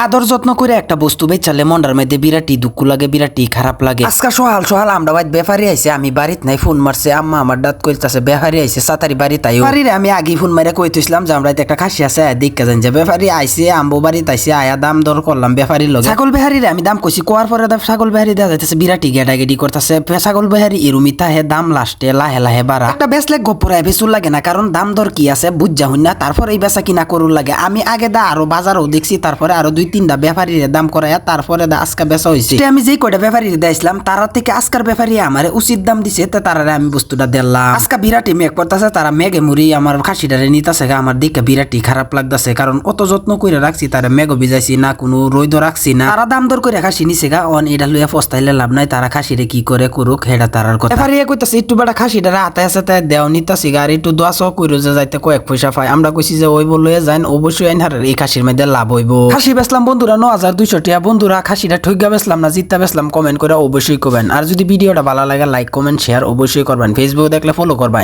আদর যত্ন করে একটা বস্তু বেচালে মন্ডার মধ্যে বিরাটি দুঃখ লাগে, বিরাটি খারাপ লাগে। আজকে সহাল সহাল আমরা বাইত বেফারি আইছে, আমি বাড়িত নাই, ফোন মারছে আম্মা আমার দাঁত কইতাছে বেফারি আইছে সাতারি বাড়ি তাই বাড়িরে আমি আগে ফোন মারে কইতেছিলাম যে আমরা একটা খাসি আছে দেখা যান যে বেফারি আইছে আম্বো বাড়িত আইছে, আয়া দাম দর করলাম বেফারির লগে। ছাগল বেহারিরে আমি দাম কইছি, কোয়ার পরে ছাগল বেহারি দেওয়া যাইতেছে বিরাটি গেডাগেডি করতেছে। ছাগল বেহারি ইরুমিতা হে দাম লাস্টে লাহে লাহে বাড়া। একটা বেচলে গপ্পরায় বেচুর লাগে না, কারণ দাম দর কি আছে বুঝা হই না, তারপরে এই বেচা কিনা করুর লাগে। আমি আগে দা আরো বাজারও দেখছি, তারপরে আরো 2-3টা বেফারির দাম করাইয়া তারপরে আজকা বেচা হয়েছে। আমি যেই কয়টা ব্যাপারী দিয়েছিলাম তারা থেকে আজকার ব্যাপারী আমার উচিত দাম দিছে, তারা আমি বস্তুটা দিলাম। আজকা বিরাটি মেঘ পড়তেছে, তারা মেঘে মুড়ি আমার খাসিটারে নিতেছে, আমার দিকে বিরাটি খারাপ লাগতেছে, কারণ অত যত্ন করে রাখছি, তারা মেঘও ভিজাইছি না, কোনো রৈদ রাখছি না, তারা দাম দর করে খাসি নিছে গা। অন এটা লইয়া পস্তাইলে লাভ নাই, তারা খাসিরে কি করে করুক হেডা তারার কথা। ব্যাপারী কইতাছে একটু বেটা খাসিটারে হাতে আছে তাই দেও নিতাছি গা, আর একটু দোয়া সহ কইরো যে যাইতে কয়েক পয়সা পায়। আমরা কইছি যে ওই বলয়ে যান, অবশ্যই আইনার এই খাসির মধ্যে লাভ হইব। খাসি বেচলাম বন্ধুরা 9200 টাকা। বন্ধুরা খাসিটা ঠইগা বেচলাম না জিতটা বেচলাম, কমেন্ট করে অবশ্যই করবেন। আর যদি ভিডিওটা ভালো লাগে লাইক কমেন্ট শেয়ার অবশ্যই করবেন। ফেসবুকে দেখলে ফলো করবেন।